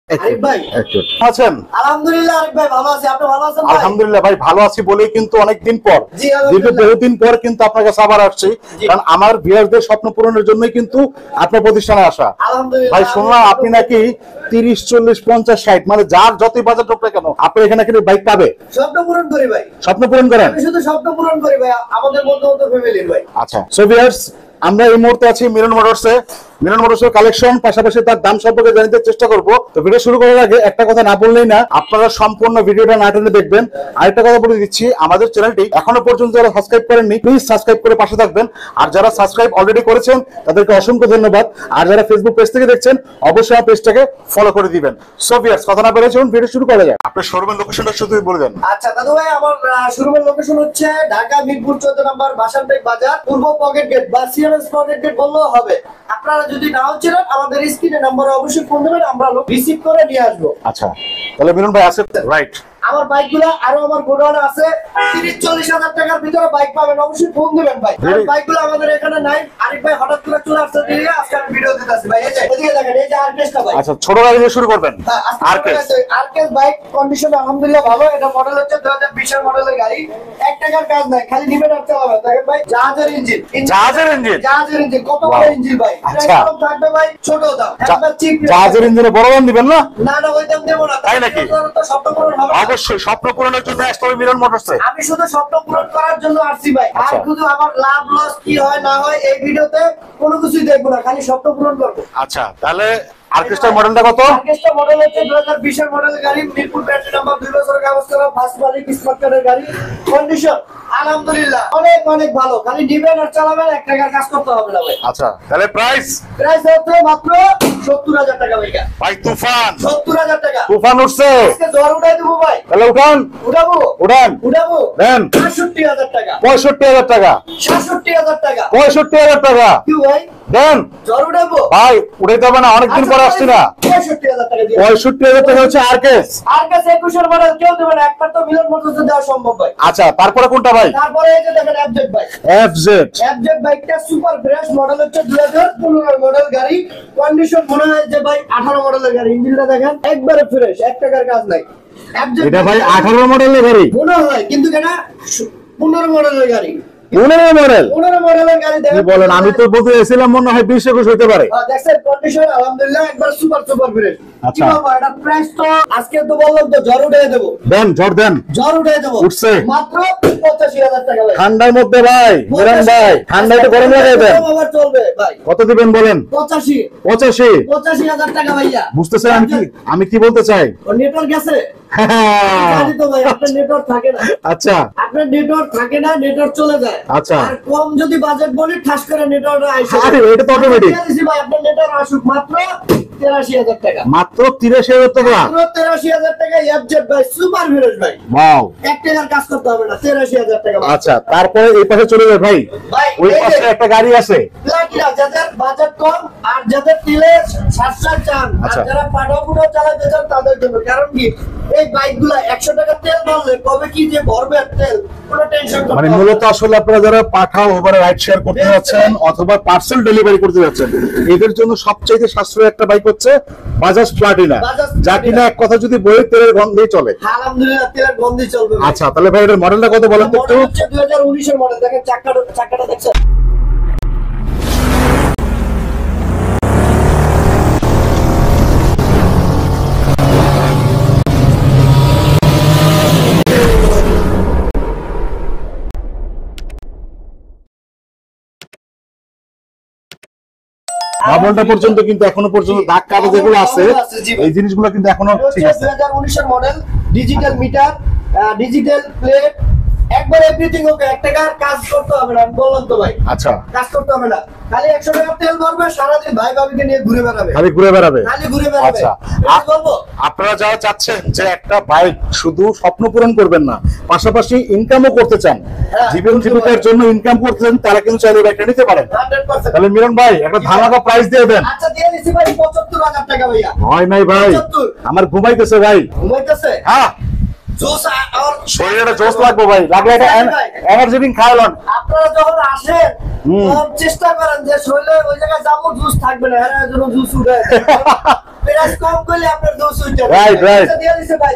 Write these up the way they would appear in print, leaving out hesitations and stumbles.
আরিফ ভাই আছেন? আলহামদুলিল্লাহ আরিফ ভাই ভালো আছি, আপনি ভালো আছেন? আলহামদুলিল্লাহ ভাই ভালো আছি বলেই কিন্তু অনেকদিন পর, বহুদিন পর কিন্তু আপনার কাছে আবার আসছি, কারণ আমার ভিউয়ারদের স্বপ্ন পূরণের জন্যই কিন্তু আপনার প্রতিষ্ঠানে আসা। আলহামদুলিল্লাহ ভাই শুনলাম আপনি নাকি 30, 40, 50, 60 মানে যার যতই বাজার হোক না কেন আপনি এখানে কিন্তু বাইক পাবে। স্বপ্ন পূরণ করি ভাই, স্বপ্ন পূরণ করেন? আমি শুধু স্বপ্ন পূরণ করি ভাই, আমাদের মতো ফ্যামিলির ভাই। আচ্ছা সো ভিউয়ার্স, আমরা এই মুহূর্তে আছি মিলন মোটরসে। মিলন মোটরসের কালেকশন পাশাপাশি তার দাম সম্পর্কে জানতে চেষ্টা করব। তো ভিডিও শুরু করার আগে একটা কথা না বললেই না, আপনারা সম্পূর্ণ ভিডিওটা না টেনে দেখবেন। আরেকটা কথা বলে দিচ্ছি, আমাদের চ্যানেলটি এখনো পর্যন্ত যারা সাবস্ক্রাইব করেননি প্লিজ সাবস্ক্রাইব করে পাশে থাকবেন, আর যারা সাবস্ক্রাইব অলরেডি করেছেন তাদেরকে অসংখ্য ধন্যবাদ। আর যারা ফেসবুক পেজ থেকে দেখছেন অবশ্যই আমার পেজটাকে ফলো করে দিবেন। সো ভিউয়ার্স, কথা না বলে চলুন ভিডিও শুরু করা যায়। আপনার শোরুমের লোকেশনটা শুধু বলে দেন। আচ্ছা দাদু ভাই, আমার শোরুমের লোকেশন হচ্ছে ঢাকা মিরপুর 14 নম্বর বাসানবাগ বাজার, পূর্ব পকেট গেট বা সিএমএস পকেট গেট বললেও হবে। আপনারা যদি নাও চিনেন আমাদের স্ক্রিনে নাম্বারে অবশ্যই ফোন দেবেন, আমরা লোক রিসিভ করে নিয়ে আসবো। আচ্ছা তাহলে মিলন ভাই আছে রাইট? আমার বাইকগুলো আরো আমার গোডাউনে আছে, 30-40 হাজার টাকার ভিতরে বাইক পাবেন, অবশ্যই ফোন দিবেন ভাই। বাইকগুলো আমাদের এখানে নাই, আরিফ ভাই হঠাৎ করে চলে আসছে দিয়ে আজকে আমি ভিডিও দিতেছি ভাই। এই যে এদিকে দেখেন, এই যে আরকেসটা ভাই। আচ্ছা ছোট গাড়ি দিয়ে শুরু করবেন? আরকেস বাইক কন্ডিশন আলহামদুলিল্লাহ ভালো। এটা মডেল হচ্ছে 2020 এর মডেলের গাড়ি, 1 টাকার কাজ নাই, খালি নিবেন আর চালাবেন। দেখেন ভাই জাহাজের ইঞ্জিন, জাহাজের ইঞ্জিন কত বড় ইঞ্জিন ভাই। আচ্ছা থাকবে ভাই ছোট দাম, একবার চিপ। জাহাজের ইঞ্জিনে বড় দাম দিবেন না? না না ওই দাম দেব না। তাই নাকি? তো স্বপ্ন পূরণ হবে। অবশ্যই স্বপ্ন পূরণের জন্য আসতে হবে মিলন মোটরসে। আমি শুধু স্বপ্ন পূরণ করার জন্য আসছি ভাই, আর শুধু আমার লাভ লস কি হয় না হয় এই ভিডিওতে কোনো কিছুই দেখবো না, খালি স্বপ্ন পূরণ করবো। আচ্ছা তাহলে আরকেস্টার মডেলটা কত? আরকেস্টার মডেল হচ্ছে 2020 এর মডেলের গাড়ি, মিরপুর ব্যাটারি নাম্বার 2 বছরের কাগজ করা, ফার্স্ট মালিক স্মার্ট কার্ডের গাড়ি। কন্ডিশন আলহামদুলিল্লাহ অনেক অনেক ভালো, খালি নিবেন আর চালাবেন, 1 টাকার কাজ করতে হবে না ভাই। আচ্ছা তাহলে প্রাইস হচ্ছে মাত্র 70,000 টাকা ভাই। ভাই তুফান 70,000 টাকা তুফান উঠছে, আজকে জ্বর উঠাই দেবো ভাই। তাহলে উঠান, উঠাবো দেন 65,000 টাকা, 65,000 টাকা, 66,000 টাকা, 65,000 টাকা কি ভাই দেন। জ্বর উঠাবো ভাই উঠাইতে হবে না, অনেকদিন পরে আসছি না। 65,000 টাকা দিয়ে 65,000 টাকা হচ্ছে আরকেস। আরকেস 21 এর মডেল কেউ দেবে না, একবার তো মিলন মোটরসে দেওয়া সম্ভব ভাই। আচ্ছা তারপরে কোনটা ভাই? তারপরে এই যে দেখেন এফজেড ভাই। এফজেড বাইকটা সুপার ফ্রেশ, মডেল হচ্ছে 2015 এর মডেল গাড়ি। কন্ডিশন মনে হয় যে ভাই 18 মডেলের গাড়ি, ইঞ্জিনটা দেখেন একবারে ফ্রেশ, 1 টাকার কাজ নাই। এটা ভাই 18 মডেলের গাড়ি মনে হয়, কিন্তু এটা 15 মডেলের গাড়ি। 15 মডেল? 15 মডেলের গাড়ি দেখেন। কি বলেন, আমি তো বলতে এসেছিলাম মনে হয় 20-21 হইতে পারে। দেখছেন কন্ডিশন আলহামদুলিল্লাহ একবার সুপার ফ্রেশ। আচ্ছা কি বাবা, এটা প্রাইস তো আজকে তো বললাম তো জ্বর উঠিয়ে দেব। দেন ঝড় দেন, জ্বর উঠিয়ে দেব। উঠছে মাত্র 85,000 টাকা ভাই। ঠান্ডার মধ্যে ভাই, মিলন ভাই ঠান্ডায় তো গরম লাগাই দেন। আবার চলবে ভাই। কত দিবেন বলেন? 85,000 টাকা ভাইয়া। বুঝতেছেন আমি কি বলতে চাই? ও নেটওয়ার্ক আছে? জানি তো ভাই, আপনার নেটওয়ার্ক থাকে না। আচ্ছা আপনার নেটওয়ার্ক থাকে না, নেটওয়ার্ক চলে যায়। আচ্ছা আর কম যদি বাজেট বলি ঠাস করে নেটওয়ার্ক আসে। আরে এটা তো অটোমেটিক। ভাই আপনার নেটওয়ার্ক আসুক মাত্র 83,000 টাকা। মাত্র 83,000 টাকা? মাত্র 83,000 টাকা এফজেড ভাই, সুপার ফ্রেশ ভাই। ওয়াও, 1 টাকার কাজ করতে হবে না, 83,000 টাকা। আচ্ছা তারপরে এই পাশে চলে যাবে ভাই, ওই পাশে একটা গাড়ি আছে প্লাটিনা, যাদের বাজেট কম আর যাদের তেলে সাশ্রয় চান, আর যারা পাঠাগুলো চালাতে চান তাদের জন্য। কারণ কি এই বাইকগুলো 100 টাকা তেল ভরলে কবে কি যে ভরবে তেল, কোনো টেনশন করতে মানে হবে না। মূলত আসলে আপনারা যারা পাঠাও ওভারে রাইড শেয়ার করতে যাচ্ছেন অথবা পার্সেল ডেলিভারি করতে যাচ্ছেন, এদের জন্য সবচেয়ে সাশ্রয়ী একটা বাইক হচ্ছে বাজাজ প্লাটিনা, যা কিনা এক কথা যদি বই তেলের গন্ধেই চলে। আলহামদুলিল্লাহ তেলের গন্ধই চলবে। আচ্ছা তাহলে ভাই এটার মডেলটা কত বলেন তো একটু? 2019 এর মডেল, দেখেন চাকাটা দেখছেন। মাবলটা পর্যন্ত কিন্তু এখনো পর্যন্ত দাগ কাটা যেগুলো আছে এই জিনিসগুলো কিন্তু এখনো ঠিক আছে। 2019 এর model, digital meter, digital plate, একবার এভরিথিং ওকে। 1 টাকার কাজ করতে হবে না, আমি বললাম তো ভাই। আচ্ছা কাজ করতে হবে না, খালি 100 টাকা তেল ভরবে, সারাদিন ভাই ভাবিকে নিয়ে ঘুরে বেড়াবে, খালি ঘুরে বেড়াবে। আচ্ছা আপনারা যারা চাচ্ছেন যে একটা বাইক শুধু স্বপ্ন পূরণ করবেন না, পাশাপাশি ইনকামও করতে চান, জীবন জীবিকার জন্য ইনকাম করতে চান, তারা কিন্তু চাইলে বাইকটা নিতে পারেন। 100%। তাহলে মিলন ভাই একটা ধামাকা প্রাইস দিয়ে দেন। আচ্ছা দিয়ে দিছি ভাই 75,000 টাকা ভাইয়া। হয় নাই ভাই, আমার ঘুমাইতেছে ভাই। ঘুমাইতেছে? হ্যাঁ জোস আর শরীরে জোস লাগবে ভাই, লাগলে এটা এনার্জি ড্রিঙ্ক খাওয়ালেন। আপনারা যখন আসেন চেষ্টা করেন যে শরীরে ওই জায়গায় যাবো জুস থাকবে না, এর জন্য জুস উঠে প্রাইস কম করলে আপনার রাইট রাইট। দিয়ে দিছে ভাই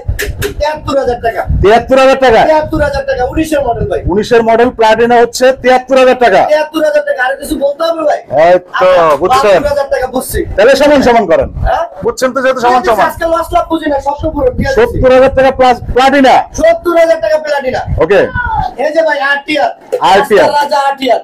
73000 টাকা। 73000 টাকা। 73000 টাকা 19 এর মডেল ভাই। 19 এর মডেল প্লাটিনা হচ্ছে 73000 টাকা। 73000 টাকা। আর কিছু বলতে হবে ভাই? এই তো বুঝছেন। 72000 টাকা বুঝছি। তাহলে সমান সমান করেন। হ্যাঁ বুঝছেন তো যেহেতু সমান সমান। আজকে লস লাভ বুঝি না, সব পুরো দিয়ে দিছি। 70000 টাকা প্লাস প্লাটিনা। 70000 টাকা প্লাটিনা। ওকে। এই যে ভাই আরটিআর। RTR রাজা আরটিআর।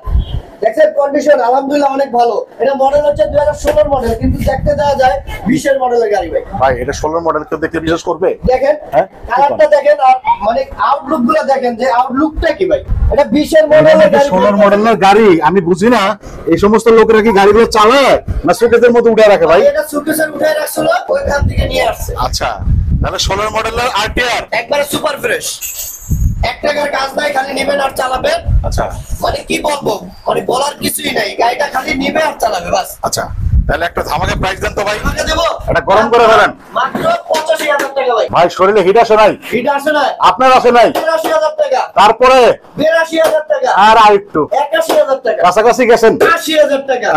দেখেন কন্ডিশন আলহামদুলিল্লাহ অনেক ভালো। এটা মডেল হচ্ছে 2016 মডেল, কিন্তু দেখতে দেওয়া যায় 20 এর মডেলের গাড়ি ভাই। ভাই এটা 16 মডেল কেউ দেখতে বিশ্বাস করবে? দেখেন হ্যাঁ? কালারটা দেখেন আর মানে আউটলুক গুলো দেখেন যে আউটলুকটা কি ভাই। এটা 20 এর মডেলের গাড়ি। 16 মডেলের গাড়ি আমি বুঝি না এই সমস্ত লোকেরা কি গাড়িগুলো চালায় না সুকেসের মধ্যে উঠে রাখে ভাই? এটা সুকেসের উঠায় রাখছিল, ওইখান থেকে নিয়ে আসছে। আচ্ছা তাহলে 16 মডেলের আরটিআর একবারে সুপার ফ্রেশ। 1 টাকার কাজ নাই, খালি নেবেন আর চালাবেন। আচ্ছা মানে কি বলবো, মানে বলার কিছুই নাই, গাড়িটা খালি নিবে আর চালাবে বাস। আচ্ছা তাহলে একটা ধামাকা প্রাইস দেন তো ভাই। আমাকে দেবো এটা গরম করে ফেলেন। মাত্র 85000 টাকা ভাই। ভাই শরীরে হিট আসে নাই? হিট আসে না? আপনার আসে নাই? 83000 টাকা। তারপরে 82000 টাকা। আর আরেকটু 81000 টাকা। কাছাকাছি গেছেন। 80000 টাকা।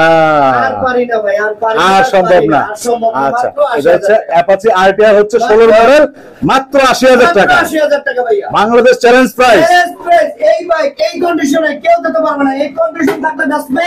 আর পারি না ভাই, আর পারি না। আর সম্ভব না। আর সম্ভব না। আচ্ছা মাত্র এটা হচ্ছে 80000 টাকা। অ্যাপাচি আরটিআর হচ্ছে 16 মডেল মাত্র 80000 টাকা। 80000 টাকা ভাইয়া। Bangladesh challenge price. এক্সপ্রেস এই বাইক এই কন্ডিশনে কেউ দিতে পারবে না। এই কন্ডিশন থাকতে আসবে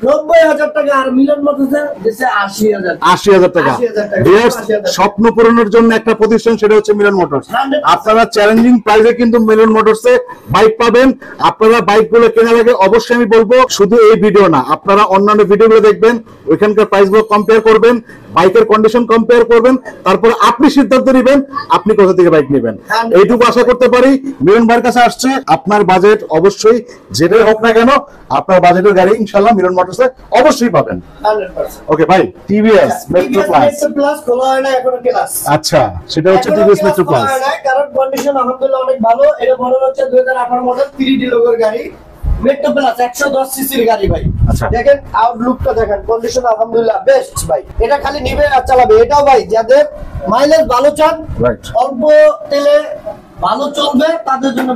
90000 টাকা, আর মিলন মোটরসে দিছে 80000 টাকা। 80000 টাকা। 80000 টাকা। ভিউয়ার্স, 80000 টাকা। স্বপ্ন পূরণের জন্য একটা প্রতিষ্ঠান, সেটা হচ্ছে মিলন মোটরস। 100% আপনারা চ্যালেঞ্জিং প্রাইসে কিন্তু মিলন মোটরসে বাইক পাবেন। আপনারা বাইকগুলো কেনার আগে অবশ্যই আমি বলবো শুধু এই ভিডিও না, আপনারা অন্যান্য ভিডিওগুলো দেখবেন, ওইখানকার প্রাইসগুলো কম্পেয়ার করবেন, বাইকের কন্ডিশন কম্পেয়ার করবেন, তারপর আপনি সিদ্ধান্ত নেবেন আপনি কোথা থেকে বাইক নেবেন। এইটুকু আশা করতে পারি মিলন ভাইয়ের কাছে আসছে আপনার বাজেট অবশ্যই যেটাই হোক না কেন আপনার বাজেটের গাড়ি ইনশাআল্লাহ মিলন মোটরসে অবশ্যই পাবেন। 100%। ওকে ভাই, TVS metro plus. Metro plus খোলা হয় না এখনো ক্লাস। আচ্ছা সেটা হচ্ছে টিভিএস মেট্রো প্লাস। কারণ কন্ডিশন আলহামদুলিল্লাহ অনেক ভালো। এটা মডেল হচ্ছে 2018 মডেল 3D লোগোর গাড়ি। মেট্রো প্লাস 110 সিসির গাড়ি ভাই। আচ্ছা। দেখেন আউটলুকটা দেখেন, কন্ডিশন আলহামদুলিল্লাহ বেস্ট ভাই। এটা খালি নিবে আর চালাবে। এটাও ভাই যাদের মাইলেজ ভালো চান, রাইট, অল্প তেলে ভালো চলবে তাদের জন্য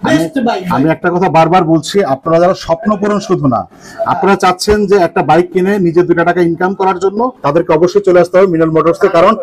বেস্ট বাইক। আমি একটা কথা বারবার বলছি, আপনারা যারা স্বপ্ন পূরণ শুধু না, আপনারা চাচ্ছেন যে একটা বাইক কিনে নিজে 2 টাকা ইনকাম করার জন্য, তাদেরকে অবশ্যই চলে আসতে হবে মিলন মোটরসে। কারণ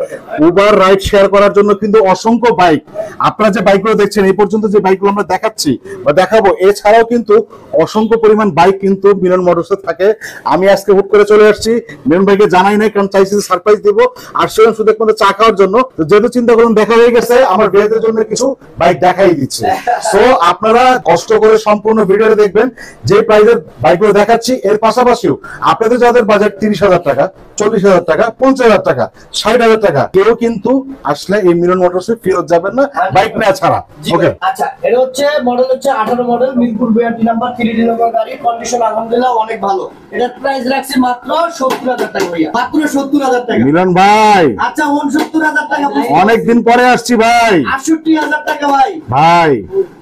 উবার রাইড শেয়ার করার জন্য কিন্তু অসংখ্য বাইক, আপনারা যে বাইকগুলো দেখছেন এই পর্যন্ত যে বাইকগুলো আমরা দেখাচ্ছি বা দেখাবো, এছাড়াও কিন্তু অসংখ্য পরিমাণ বাইক কিন্তু মিলন মোটরসে থাকে। আমি আজকে হুট করে চলে আসছি, মিলন ভাইকে জানাই নাই, কারণ চাইছি সারপ্রাইজ দিব। আর সেখানে শুধু একমাত্র চা খাওয়ার জন্য, তো যেহেতু চিন্তা করুন দেখা হয়ে গেছে, আমার বিয়েদের জন্য কিছু বাইক দেখাই দিচ্ছে। সো আপনারা কষ্ট করে সম্পূর্ণ ভিডিওটা দেখবেন। যে প্রাইসের বাইকগুলো দেখাচ্ছি এর পাশাপাশিও আপনাদের যাদের বাজেট 30,000 টাকা, 40,000 টাকা, 50,000 টাকা, 60,000 টাকা, কেউ কিন্তু আসলে এই মিলন মোটরসে ফেরত যাবেন না বাইক নেওয়া ছাড়া। ওকে আচ্ছা, এটা হচ্ছে মডেল হচ্ছে 18 model Mirpur 82 number 3D logo গাড়ি। কন্ডিশন আলহামদুলিল্লাহ অনেক ভালো। এটা প্রাইস রাখছি মাত্র 70000 টাকা ভাইয়া। মাত্র 70000 টাকা। মিলন ভাই আচ্ছা 69000 টাকা। অনেকদিন পরে আসছি ভাই। 68000 টাকা ভাই। ভাই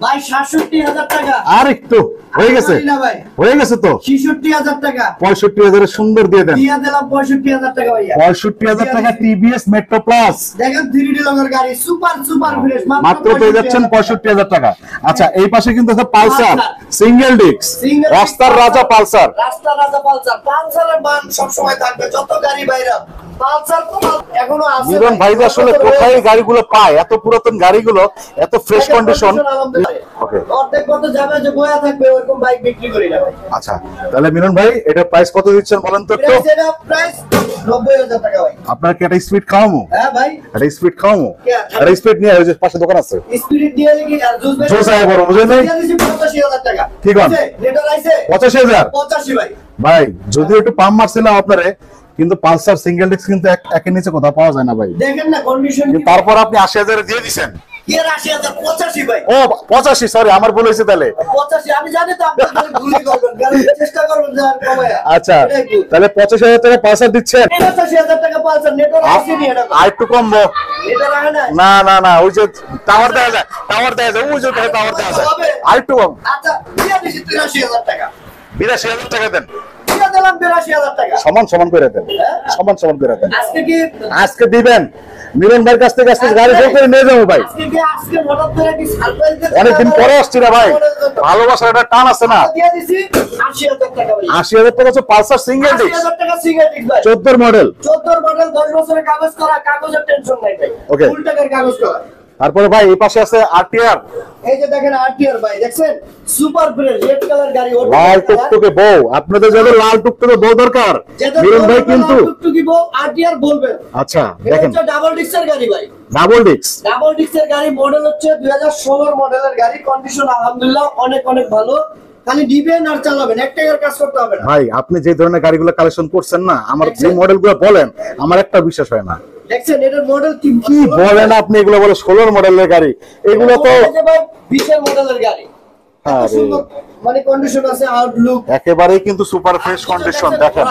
ভাই 67000 টাকা। আর একটু হয়ে গেছে, হয়ে গেছে তো 66000 টাকা। 65,000 সুন্দর দিয়ে দেন। দিয়া দিলাম 65000 টাকা ভাইয়া। 65,000 টাকা টিভিএস মেট্রো প্লাস। দেখেন 3D লোগোর গাড়ি সুপার ফ্রেশ মাত্র পেয়ে যাচ্ছেন 65,000 টাকা। আচ্ছা এই পাশে কিন্তু আছে পালসার সিঙ্গেল ডিস্ক, রাস্তার রাজা পালসার। রাস্তার রাজা পালসার। পালসারের মান সব সময় থাকবে যত গাড়ি বাইরে। পালসার তো এখনো আছে। মিলন ভাই আসলে কোথায় গাড়িগুলো পায়, এত পুরাতন গাড়িগুলো এত ফ্রেশ কন্ডিশন। ওকে অর্ধেক কত যাবে যে বয়া থাকবে ওরকম বাইক বিক্রি করি না ভাই। আচ্ছা তাহলে মিলন ভাই এটা প্রাইস কত দিচ্ছেন বলেন তো একটু। এটা প্রাইস 90000 টাকা ভাই। আপনার কি একটা স্পিড খাওয়ামো? হ্যাঁ ভাই, একটা স্পিড খাওয়ামো। একটা স্পিড নিয়ে ওই যে পাশে দোকান আছে, স্পিরিট দিয়ে লাগি আর জুস ভাই জুস আয় বড় বুঝেন নাই 85000 টাকা। ঠিক আছে নেটার আইছে 85,000। 85 ভাই। ভাই যদি একটু পাম্প মারছিলাম আপনারে, কিন্তু পালসার সিঙ্গেল ডিস্ক কিন্তু একের নিচে কোথাও পাওয়া যায় না ভাই। দেখেন না কন্ডিশন। তারপর আপনি 80,000 দিয়ে দিবেন। এর 80000 85 ভাই। ও 85, সরি আমার ভুল হয়েছে তাহলে। 85 আমি জানি তো আপনি তাহলে ভুলই করবেন, কারণ চেষ্টা করবেন যে আর কমায়া। আচ্ছা তাহলে 85,000 টাকা পালসার দিচ্ছেন। 85,000 টাকা পালসার নেটার আইছে নি এটা। আর একটু কমবো। নেটার আয় না। না না না ওই যে টাওয়ার দেয়া যায়, টাওয়ার দেয়া যায়, ওই যে টাওয়ার দেয়া যায়। আর একটু কম। আচ্ছা দিয়ে দিছি 83000 টাকা। 82,000 টাকা দেন। দিয়ে দিলাম 82,000 টাকা। সমান সমান করে দেন, সমান সমান করে দেন। আজকে কি আজকে দিবেন মিলন ভাইয়ের কাছ থেকে, আজকে গাড়ি বের করে নিয়ে যাবো ভাই। আজকে হঠাৎ করে কি সারপ্রাইজ দিতে অনেকদিন পরে আসছি না ভাই, ভালোবাসার একটা টান আছে না। দিয়ে দিছি 80,000 টাকা ভাই। 80,000 টাকা হচ্ছে পালসার সিঙ্গেল ডিস্ক, 80,000 টাকা সিঙ্গেল ডিস্ক ভাই। 14 মডেল, 14 মডেল 10 বছরের কাগজ করা, কাগজের টেনশন নাই ভাই। Okay. ফুল টাকার কাগজ করা। তারপরে ভাই এই পাশে আছে আরটিআর, এই যে দেখেন আরটিআর ভাই, দেখছেন সুপার ব্রেড রেড কালার গাড়ি, ওটা লাল টুকটুকে বউ। আপনাদের যাদের লাল টুকটুকে বউ দরকার মিলন ভাই কিন্তু টুকটুকি বউ আরটিআর বলবেন। আচ্ছা এটা দেখেন হচ্ছে ডাবল ডিস্কের গাড়ি ভাই, ডাবল ডিস্ক। ডাবল ডিস্কের গাড়ি, মডেল হচ্ছে 2016 মডেলের গাড়ি, কন্ডিশন আলহামদুলিল্লাহ অনেক অনেক ভালো। খালি দিবেন আর চালাবেন, এক টাকার কাজ করতে হবে না। ভাই আপনি যে ধরনের গাড়িগুলো কালেকশন করছেন না, আমার যে মডেলগুলো বলেন আমার একটা বিশ্বাস হয় না। দেখছেন এটার মডেল কি বলেন আপনি, এগুলো বলে 16 মডেলের গাড়ি, এগুলো তো 20 মডেলের গাড়ি। আরে, মানে কন্ডিশন আছে, আউটলুক একেবারেই কিন্তু সুপার ফ্রেশ কন্ডিশন। দেখেন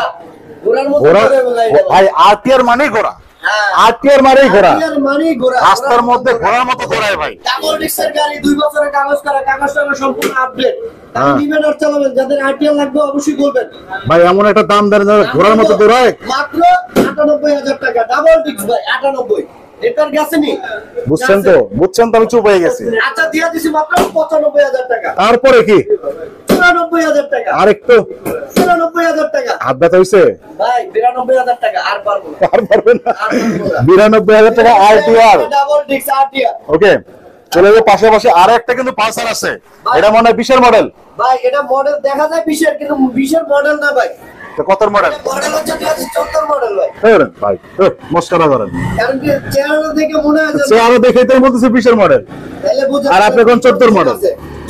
ঘোড়ার মতো ঘোড়া, ঘুরে বেড়ায় ভাই। ভাই আরটিআর মানেই ঘোড়া, হ্যাঁ, আরটিআর মানেই ঘোড়া, আরটিআর মানেই ঘোড়া। রাস্তার মধ্যে ঘোড়ার মতো ঘোড়ায় ভাই। ডাবল ডিস্কের গাড়ি, 2 বছরের কাগজ করা, কাগজটা সম্পূর্ণ আপডেট। হ্যাঁ। নিবেন আর চালাবেন, যাদের আরটিআর লাগবে অবশ্যই বলবেন। ভাই এমন একটা দাম দেন যারা ঘোড়ার মতো দৌড়ায়। মাত্র 98,000 টাকা ডাবল ডিস্ক ভাই, 98। এটার গেছে নি, বুঝছেন তো, বুঝছেন তো, আমি চুপ হয়ে গেছি। আচ্ছা দিয়ে দিছি মাত্র 95,000 টাকা। তারপরে কি 94,000 টাকা, আরেকটু 94,000 টাকা হাত ব্যথা হইছে, ভাই। 92,000 টাকা আর পারবো না, আর পারবেন না। আর পারবো না। 92,000 টাকা আরটিআর। ডাবল ডিস্ক আরটিআর ওকে, চলে যাবে পাশাপাশি আর একটা কিন্তু পালসার আছে, এটা মনে হয় 20 মডেল। ভাই। এটা মডেল দেখা যায় 20-এর, কিন্তু 20-এর মডেল না ভাই, কত মডেল? মডেল হচ্ছে 2014 মডেল ভাই। ভাই মস্কারা ধরেন, কারণ কি চেহারা দেখে মনে হয় যে চেহারা দেখে তাই বলতেছে 20 মডেল, তাহলে বুঝেন। আর আপনি কোন 14 মডেল?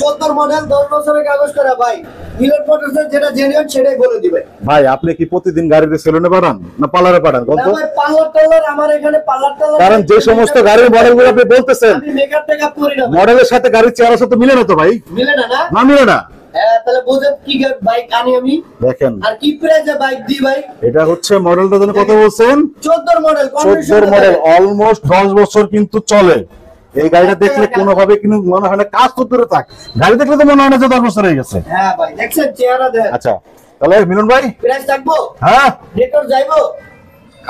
14 মডেল 10 বছরের কাগজ করা ভাই। মিলন মোটরসের যেটা জেনুইন সেটাই বলে দিবে ভাই। আপনি কি প্রতিদিন গাড়িতে সেলুনে পাঠান না পার্লারে পাঠান? না ভাই, পার্লার টার্লার আমার এখানে পার্লার টার্লার। কারণ যে সমস্ত গাড়ির মডেলগুলো আপনি বলতেছেন, আমি মেকআপ টেকআপ করি না ভাই। মডেলের সাথে গাড়ির চেহারার সাথে মিলে না তো ভাই, মিলে না না? না মিলে না। হ্যাঁ, তাহলে বুঝেন কি বাইক আনি আমি, দেখেন আর কি প্রাইসে বাইক দিই ভাই। এটা হচ্ছে মডেলটা যেন কত বলছেন? 14 মডেল, 14 মডেল, অলমোস্ট 10 বছর কিন্তু চলে। এই গাড়িটা দেখলে কোনোভাবে কিন্তু মনে হয় না কাজ তো দূরে থাক, গাড়ি দেখলে তো মনে হয় না যে 10 বছর হয়ে গেছে। হ্যাঁ ভাই, দেখছেন চেহারা দেখেন। আচ্ছা তাহলে মিলন ভাই প্রাইস থাকবো, হ্যাঁ রেকর্ড যাইবো,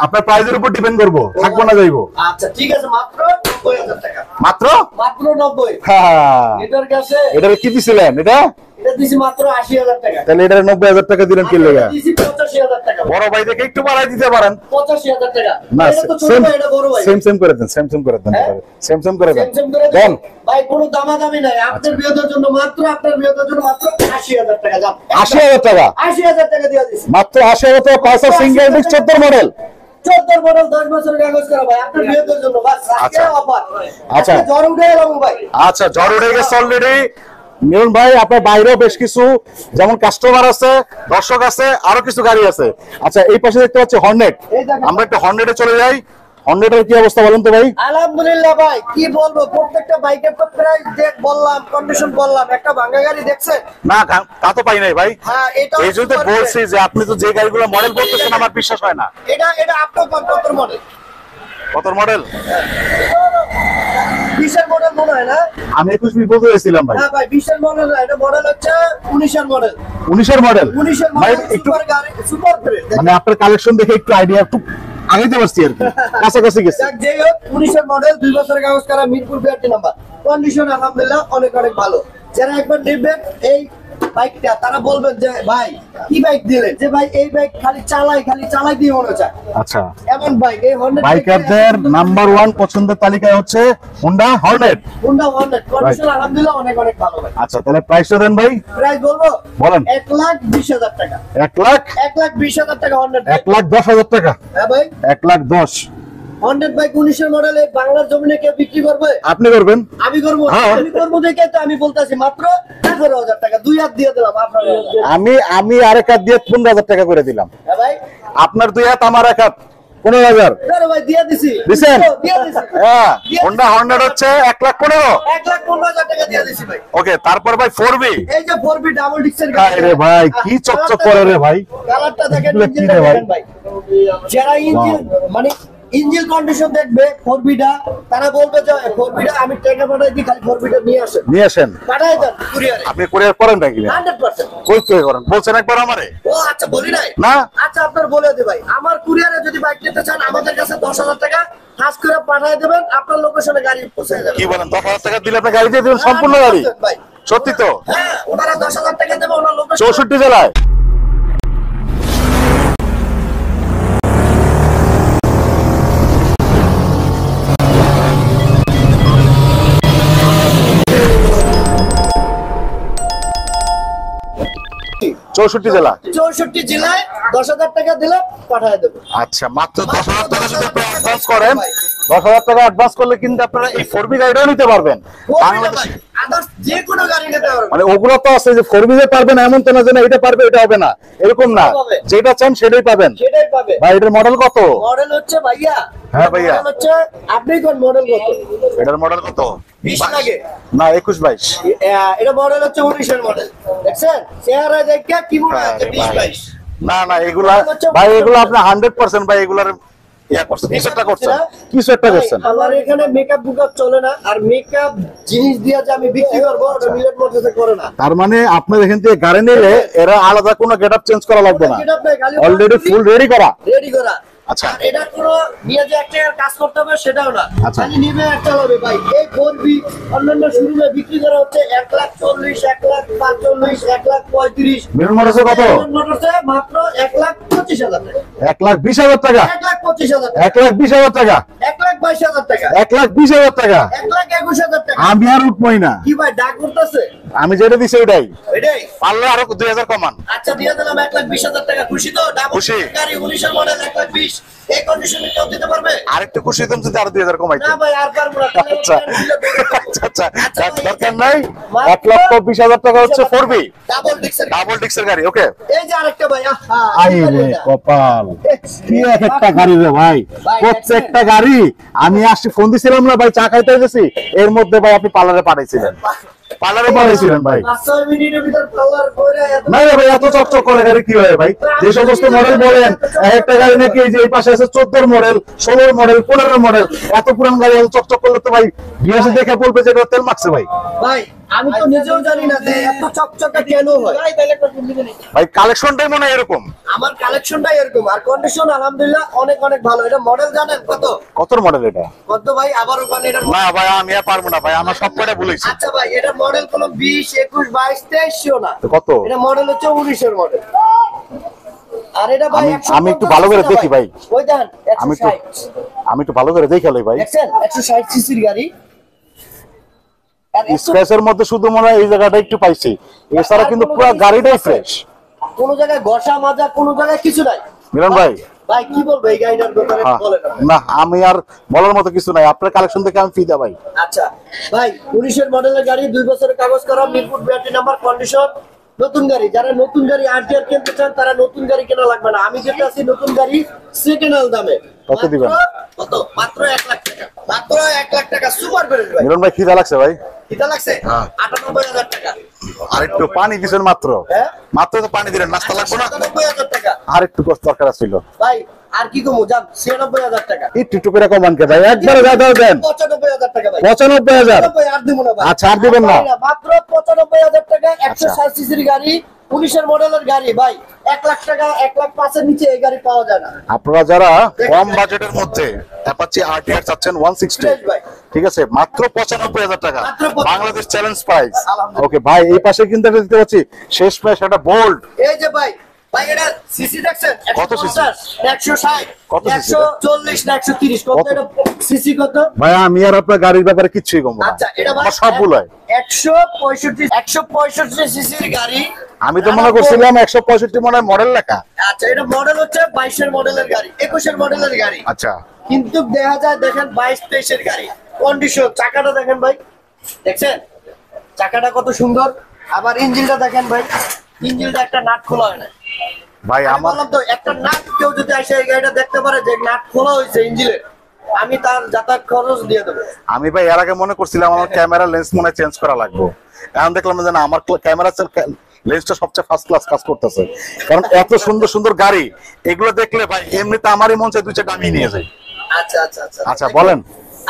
আপনার প্রাইসের উপর ডিপেন্ড করবো, থাকবো না যাইবো। আচ্ছা ঠিক আছে, মাত্র 90,000 টাকা, মাত্র মাত্র 90। হ্যাঁ, এটার কাছে এটার কি দিছিলেন? এটা এটা দিছি মাত্র 80,000 টাকা। তাহলে এটার 90,000 টাকা দিলেন কি লেগা? দিছি 85,000 টাকা। বড় ভাই দেখে একটু বাড়াই দিতে পারেন। 85,000 টাকা। না এটা তো ছোট সেম ভাই, এটা বড় ভাই। সেম করে দেন, সেম করে দেন, হ্যাঁ? সেম করে দেন। সেম করে দেন দেন ভাই, কোনো দামাদামি নাই। আপনার বিয়ের জন্য মাত্র, আপনার বিয়ের জন্য মাত্র 80,000 টাকা। যান 80,000 টাকা, 80,000 টাকা দিয়ে দিছি। মাত্র 80,000 টাকা Pulsar single disc 14 model. 14 model 10 বছরের কাগজ করা ভাই, আপনার বিয়ের জন্য বাস। আজকে অফার। আচ্ছা। আজকে জ্বর উঠে এলাম ভাই। আচ্ছা জ্বর উঠে গেছে অলরেডি। মিলন ভাই আপনার বাইরেও বেশ কিছু যেমন কাস্টমার আছে, দর্শক আছে, আরো কিছু গাড়ি আছে। আচ্ছা এই পাশে দেখতে পাচ্ছি হর্নেট, এই দেখেন। আমরা একটা হর্নেটে চলে যাই। হর্নেটের কি অবস্থা বলেন তো ভাই? আলহামদুলিল্লাহ ভাই, কি বলবো, প্রত্যেকটা বাইকের তো প্রাইস দেখ বললাম, কন্ডিশন বললাম। একটা ভাঙা গাড়ি দেখছেন? না তা তো পাই নাই ভাই। হ্যাঁ, এটা এই জন্য বলছি যে আপনি তো যে গাড়িগুলো মডেল বলতেছেন আমার বিশ্বাস হয় না। এটা আপনার 75 মডেল, কত মডেল? 20 মডেল মনে হয় না? আমি 21 বলতে চাইছিলাম ভাই। না ভাই, 20 মডেল না, এটা মডেল হচ্ছে 19 মডেল। 19 মডেল 19 ভাই। মডেল একটু সুপার গাড়ি, সুপার ব্রেড। মানে আপনার কালেকশন দেখে একটু আইডিয়া একটু আগাইতে পারছি আর কি, কাছাকাছি গেছে। যাক, যাই হোক, 19 মডেল 2 বছরের কাগজ করা, মিরপুর 82 নাম্বার। কন্ডিশন আলহামদুলিল্লাহ অনেক অনেক ভালো। যারা একবার নেবেন এই বাইকটা, তারা বলবেন যে ভাই কি বাইক দিলেন, যে ভাই এই বাইক খালি চালাই দিয়ে মনে চায়। আচ্ছা, এমন বাইক এই হর্নেট বাইকারদের নাম্বার 1 পছন্দের তালিকায় হচ্ছে Honda Hornet. Honda Hornet, condition আলহামদুলিল্লাহ অনেক অনেক ভালো ভাই। আচ্ছা তাহলে প্রাইসটা দেন ভাই। প্রাইস বলবো, বলেন। 1,20,000 টাকা। 1,20,000 টাকা হর্নেট। 1,10,000 টাকা। হ্যাঁ ভাই, 1,10,000 হর্নেট বাইক 19 মডেল এই বাংলার জমিনে কেউ বিক্রি করবে? আপনি করবেন? আমি করবো। হ্যাঁ। আমি করবো দেখে তো আমি বলতেছি মাত্র 18,000 টাকা, 2 হাত দিয়ে দিলাম। আমি আরেক হাত দিয়ে 15,000 টাকা করে দিলাম। হ্যাঁ ভাই, আপনার 2 হাত আমার 1 হাত 15,000 ভাই দিয়ে দিছি। দিছেন? দিয়ে দিছি। হ্যাঁ, হোন্ডা হর্নেট হচ্ছে 1,15,000। 1,15,000 টাকা দিয়ে দিছি ভাই। ওকে, তারপর ভাই 4B। এই যে 4B ডাবল ডিস্কের আরে ভাই কি চকচক করে রে ভাই। কালারটা দেখেন, এগুলো কি ইঞ্জিনটা রে ভাই? দেখেন ভাই। যারা ইঞ্জিন মানে ইঞ্জিন কন্ডিশন দেখবে 4বিটা, তারা বলবে যে 4বিটা আমি টাকা পাঠাই দিই, খালি 4বিটা নিয়ে আসেন পাঠাই দেন কুরিয়ারে। আপনি কুরিয়ার করেন নাকি? 100%। কই কই করেন বলছেন একবার আমারে? ও আচ্ছা, বলি নাই না। আচ্ছা আপনার বলে দে ভাই, আমার কুরিয়ারে যদি বাইক নিতে চান আমাদের কাছে 10,000 টাকা হাস করে পাঠিয়ে দেবেন, আপনার লোকেশনে গাড়ি পৌঁছে যাবে। কি বলেন? 10,000 টাকা দিলে আপনি গাড়ি দিয়ে দিবেন সম্পূর্ণ গাড়ি? ভাই সত্যি তো? হ্যাঁ, ওনারা 10,000 টাকা দেবে, ওনার লোকেশন 64 জেলায়। চৌষট্টি জেলা 64 জেলায় 10,000 টাকা দিলে পাঠিয়ে দেবো। আচ্ছা, মাত্র 10,000 টাকা যদি আপনি অ্যাডভান্স করেন, 10,000 টাকা অ্যাডভান্স করলে কিন্তু আপনারা এই 4B গাড়িটাও নিতে পারবেন বাংলাদেশে। আদার্স যে কোনো গাড়ি নিতে পারবেন। মানে ওগুলো তো আছে যে 4B পারবেন এমন তো না যে না এটা পারবে এটা হবে না, এরকম না, যেটা চান সেটাই পাবেন। সেটাই পাবে ভাই এটার মডেল কত? মডেল হচ্ছে ভাইয়া, হ্যাঁ ভাইয়া, মডেল হচ্ছে, আপনি কোন মডেল কত? এটার মডেল কত? 20 লাগে না 21-22। এটা মডেল হচ্ছে 19 এর মডেল। দেখছেন চেহারা দেখে কি মনে হচ্ছে 20-22? না না এগুলা ভাই, এগুলো আপনি 100% ভাই এগুলার ইয়া করছেন, কিছু একটা করছেন, কিছু একটা করছেন। আমার এখানে মেকআপ বুকআপ চলে না, আর মেকআপ জিনিস দিয়ে যে আমি বিক্রি করব ওটা মিলেট মোটরসে করে না। তার মানে আপনার এখান থেকে গাড়ি নিলে এরা আলাদা কোনো গেটআপ চেঞ্জ করা লাগবে না, অলরেডি ফুল রেডি করা। আচ্ছা, আর এটা কোনো নিয়ে যে একটা কাজ করতে হবে সেটাও না, আচ্ছা, খালি নিবে আর চালাবে ভাই। এই 4B অন্যান্য শোরুমে বিক্রি করা হচ্ছে 1,40,000, 1,45,000, 1,35,000। মিরন মোটরসে কত? মিরন মোটরসে মাত্র 1,25,000 টাকা। 1,20,000 টাকা? 1,25,000 টাকা। 1,20,000 টাকা? 1,22,000 টাকা। 1,20,000 টাকা? 1,21,000 টাকা। আমি আর উঠবই না। কি ভাই ডাক করতেছে? আমি যেটা দিছি ওইটাই, এটাই পারলে আরো 2,000 কমান। আচ্ছা দিয়ে দিলাম 1,20,000 টাকা। খুশি তো? ডাবল খুশি। গাড়ি 19 এর মডেল 1,20,000 এই কন্ডিশনে কেউ দিতে পারবে? আরেকটু খুশি হতাম যদি আরো 2,000 কমাইতে। না ভাই আর পারবো না। আচ্ছা আচ্ছা আচ্ছা, দরকার নাই। মাত্র 1,20,000 টাকা হচ্ছে 4B ডাবল ডিক্সের। ডাবল ডিক্সের গাড়ি। ওকে, এই যে আরেকটা ভাই, আহা আই রে কপাল, কি এক একটা গাড়ি রে ভাই, প্রত্যেকটা গাড়ি। আমি আসছি ফোন দিছিলাম না ভাই, চা খাইতে গেছি, এর মধ্যে ভাই আপনি পার্লারে পাঠাইছিলেন, পার্লারে পাঠাইছিলেন ভাই। 5 মিনিটের ভিতর পাওয়ার করে না রে ভাই, এত চকচক করে গাড়ি কি হয় ভাই? যে সমস্ত মডেল বলেন, একটা গাড়ি নাকি এই যে এই পাশে আছে 14 মডেল, 16 মডেল, 15 মডেল, এত পুরান গাড়ি এত চকচক করলে তো ভাই বিএসসি দেখে বলবে যে এটা তেল মাখছে ভাই। ভাই আমি তো নিজেও জানি না যে এত চকচকে কেন হয় ভাই। কালেকশনটাই মনে হয় এরকম, আমার কালেকশনটাই এরকম, আর কন্ডিশন আলহামদুলিল্লাহ অনেক অনেক ভালো। এটা মডেল জানেন কত? কত মডেল এটা? কত ভাই? আবার ওখানে এটা না ভাই আমি আর পারবো না ভাই, আমার সব কয়টা বলেছি। আচ্ছা ভাই, এটা মডেল কোনো 20, 21, 22, 23 না, তো কত? এটা মডেল হচ্ছে 19 এর মডেল। আর এটা ভাই আমি একটু ভালো করে দেখি ভাই, ওই দেখেন আমি একটু ভালো করে দেখে লই ভাই। দেখছেন 160 সিসির গাড়ি। আর স্ক্র্যাচের মধ্যে শুধু মনে হয় এই জায়গাটা একটু পাইছি, এছাড়া কিন্তু পুরো গাড়িটাই ফ্রেশ, কোনো জায়গায় ঘষা মাজা কোনো জায়গায় কিছু নাই। মিলন ভাই ভাই কি বলবো এই গাড়িটার ব্যাপারে বলেন না, আমি আর বলার মতো কিছু নাই, আপনার কালেকশন দেখে আমি ফিদা ভাই। আচ্ছা ভাই, 19 এর মডেলের গাড়ি, 2 বছরের কাগজ করা, মিরপুর বিআরটি নাম্বার, কন্ডিশন নতুন গাড়ি। যারা নতুন গাড়ি আরটিআর কিনতে চান তারা নতুন গাড়ি কেনা লাগবে না, আমি যেটা আছি নতুন গাড়ি সেকেন্ড হ্যান্ড দামে। কত দিবেন? কত? মাত্র 1 লাখ টাকা। মাত্র 1 লাখ টাকা। সুপার ফ্রেশ ভাই। মিলন ভাই খিদা লাগছে ভাই? কিটা লাগছে? 98,000 টাকা। আর একটু পানি দিবেন মাত্র, হ্যাঁ মাত্র তো পানি দিলেন, নাস্তা লাগবে না? 97,000 টাকা। আর একটু কষ্ট দরকার ছিল ভাই আর কি কমু? যান 96,000 টাকা। একটু একটু করে কমান কে ভাই, একবারে যা দাও দেন। 95,000 টাকা ভাই। 95,000? 95 আর দিব না ভাই। আচ্ছা আর দিবেন না? মাত্র 95,000 টাকা 160 সিসির গাড়ি, 19 এর মডেলের গাড়ি ভাই। 1 লাখ টাকা, 1 লাখ 5 এর নিচে এই গাড়ি পাওয়া যায় না। আপনারা যারা কম বাজেটের মধ্যে অ্যাপাচি আরটিআর চাচ্ছেন 160, ঠিক আছে, মাত্র 95,000 টাকা, বাংলাদেশ চ্যালেঞ্জ প্রাইস। ওকে ভাই, এই পাশে কিন্তু একটা দিতে পাচ্ছি শেষ প্রাইস, একটা বোল্ড। এই যে ভাই, ভাই এটা সিসি দেখছেন? কত সিসি? 160, কত সিসি? 140 না 130 কত? এটা সিসি কত? ভাই আমি আর আপনার গাড়ির ব্যাপারে কিচ্ছুই কম না। আচ্ছা এটা ভাই আমার সব ভুল হয়। 165 সিসির গাড়ি। আমি তো মনে করছিলাম 165 মনে মডেল লেখা। আচ্ছা এটা মডেল হচ্ছে 22 এর মডেলের গাড়ি, 21 এর মডেলের গাড়ি। আচ্ছা কিন্তু দেখা যায় দেখেন 22, 23 এর গাড়ি। কন্ডিশন চাকাটা দেখেন ভাই, দেখছেন চাকাটা কত সুন্দর। আবার ইঞ্জিনটা দেখেন ভাই, ইঞ্জিনটা একটা নাট খোলা হয় না ভাই। আমি বললাম তো একটা নাট কেউ যদি এসে এই গাড়িটা দেখতে পারে যে নাট খোলা হয়েছে ইঞ্জিনের, আমি তার যাতায়াত খরচ দিয়ে দেবো। আমি ভাই এর আগে মনে করছিলাম আমার ক্যামেরা লেন্স মনে চেঞ্জ করা লাগবে, এখন দেখলাম যে না, আমার ক্যামেরা লেন্সটা সবচেয়ে ফার্স্ট ক্লাস কাজ করতেছে। কারণ এত সুন্দর সুন্দর গাড়ি, এগুলো দেখলে ভাই এমনিতে আমারই মন চায় 2 চারটা আমি নিয়ে যাই। আচ্ছা আচ্ছা আচ্ছা আচ্ছা বলেন।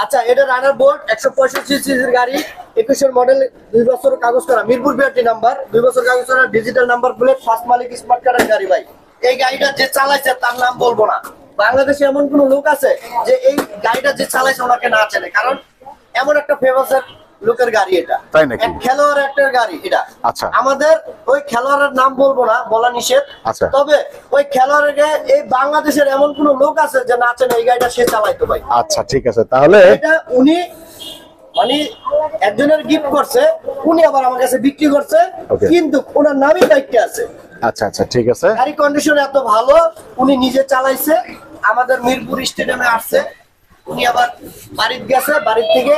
আচ্ছা, এটা রানার বোর্ড 165 সিসির গাড়ি, 21 মডেল, 2 বছর কাগজ করা, মিরপুর বিআরটি নাম্বার, 2 বছর কাগজ করা, ডিজিটাল নাম্বার প্লেট, ফার্স্ট মালিক, স্মার্ট কার্ডের গাড়ি ভাই। এই গাড়িটা যে চালাইছে তার নাম বলবো না। বাংলাদেশে এমন কোন লোক আছে যে এই গাড়িটা যে চালাইছে ওনাকে না চেনে, কারণ এমন একটা ফেমাসের লোকের গাড়ি এটা। তাই নাকি? এক খেলোয়াড় একটা গাড়ি এটা। আচ্ছা। আমাদের ওই খেলোয়াড়ের নাম বলবো না, বলা নিষেধ। আচ্ছা। তবে ওই খেলোয়াড়কে এই বাংলাদেশের এমন কোন লোক আছে যে না চেনে এই গাড়িটা সে চালাইতো ভাই। আচ্ছা ঠিক আছে, তাহলে এটা উনি মানে একজনের গিফট করছে, উনি আবার আমার কাছে বিক্রি করছে, Okay. কিন্তু ওনার নামই দায়িত্বে আছে। আচ্ছা আচ্ছা ঠিক আছে। গাড়ি কন্ডিশন এত ভালো, উনি নিজে চালাইছে, আমাদের মিরপুর স্টেডিয়ামে আসছে, উনি আবার বাড়িতে গেছে, বাড়ি থেকে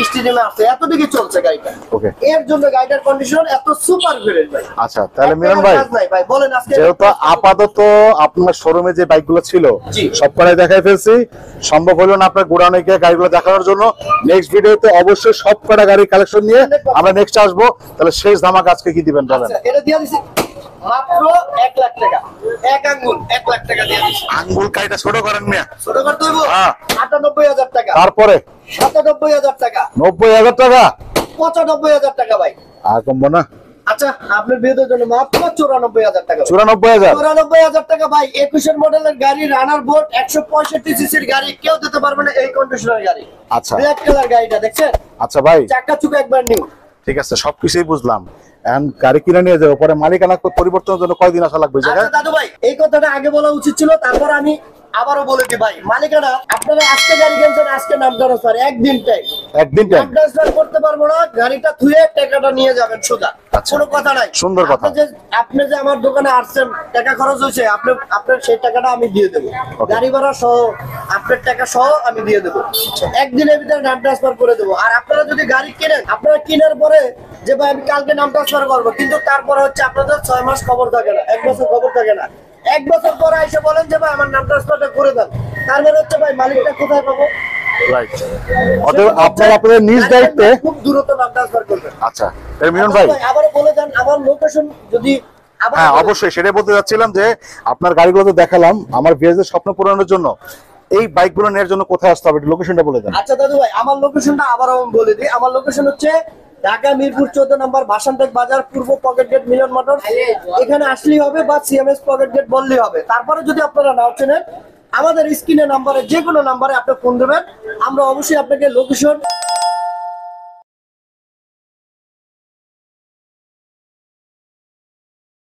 স্টেডিয়ামে আসছে, এতটুকু চলছে গাড়িটা। Okay. এর জন্য গাড়িটার কন্ডিশন এত সুপার গ্রেড ভাই। আচ্ছা তাহলে মিলন ভাই, ভাই বলেন আজকে যেহেতু আপাতত আপনার শোরুমে যে বাইকগুলো ছিল জি। সব কটাই দেখাই ফেলছি, সম্ভব হলো না আপনার গোডাউনে গিয়ে গাড়িগুলো দেখানোর জন্য, নেক্সট ভিডিওতে অবশ্যই সব কটা গাড়ির কালেকশন নিয়ে আমরা নেক্সট আসবো। তাহলে শেষ ধামাকা আজকে কি দিবেন বলেন? আচ্ছা, এটা দিয়ে দিছি মাত্র 1 লাখ টাকা, এক আঙ্গুল 1 লাখ টাকা দিয়ে দিছি। আঙ্গুল কাইটা ছোট করেন মিয়া। ছোট করতে হইব হ্যাঁ। 98,000 টাকা, তারপরে 97,000 টাকা, 90,000 টাকা 95,000 টাকা ভাই। আর কমবো না। আচ্ছা, আপনার বিয়ের জন্য মাত্র 94,000 টাকা। 94,000 94,000 টাকা ভাই। 21 মডেলের গাড়ি, রানার বোর্ড, 165 সিসির গাড়ি, কেউ দিতে পারবে না এই কন্ডিশনের গাড়ি। আচ্ছা। ব্ল্যাক কালার গাড়িটা দেখছেন, আচ্ছা ভাই চাকা চুকা একবার নিউ। ঠিক আছে, সবকিছুই বুঝলাম। এখন গাড়ি কিনে নিয়ে যাবো, পরে মালিকানা পরিবর্তনের জন্য কয়দিন আসা লাগবে আচ্ছা জায়গায়? দাদু ভাই, এই কথাটা আগে বলা উচিত ছিল, তারপর আমি আবারও বলে দিই ভাই, মালিকানা আপনারা আজকে গাড়ি কিনছেন, আজকে নাম ট্রান্সফার, একদিন টাইম। একদিন টাইম। নাম ট্রান্সফার করতে পারবো না, গাড়িটা থুয়ে টাকাটা নিয়ে যাবেন সোজা। আচ্ছা। কোনো কথা নাই। সুন্দর কথা। আপনি যে আমার দোকানে আসছেন, টাকা খরচ হয়েছে, আপনার সেই টাকাটা আমি দিয়ে দেবো, গাড়ি ভাড়া সহ আপনার টাকা সহ আমি দিয়ে দেবো, একদিনের ভিতরে নাম ট্রান্সফার করে দেবো। আর আপনারা যদি গাড়ি কেনেন, আপনারা কেনার পরে যে ভাই আমি কালকে নাম ট্রান্সফার করবো, কিন্তু তারপরে হচ্ছে আপনাদের 6 মাস খবর থাকে না, 1 বছর খবর থাকে না। 1 বছর পরে এসে বলেন যে ভাই আমার নাম ট্রান্সফারটা করে দেন, তারপরে হচ্ছে ভাই মালিকটা কোথায় পাবো? রাইট। অতএব আপনারা আপনাদের নিজ দায়িত্বে খুব দ্রুত নাম ট্রান্সফার করবেন। আচ্ছা তাহলে মিলন ভাই, আবারও বলে দেন আমার লোকেশন যদি আবার হ্যাঁ অবশ্যই সেটাই বলতে যাচ্ছিলাম যে আপনার গাড়িগুলো তো দেখালাম, আমার ভিউয়ারদের স্বপ্ন পূরণের জন্য এই বাইকগুলো নেওয়ার জন্য কোথায় আসতে হবে লোকেশনটা বলে দেন। আচ্ছা দাদু ভাই, আমার লোকেশনটা আবারও আমি বলে দিই। আমার লোকেশন হচ্ছে ঢাকা মিরপুর 14 নম্বর ভাসানটেক বাজার, পূর্ব পকেট গেট, মিলন মোটরস। এখানে আসলেই হবে বা সিএমএস পকেট গেট বললেই হবে। তারপরে যদি আপনারা নাও চেনেন, আমাদের স্ক্রিনে নাম্বারে যে কোনো নাম্বারে আপনি ফোন দেবেন, আমরা অবশ্যই আপনাকে লোকেশন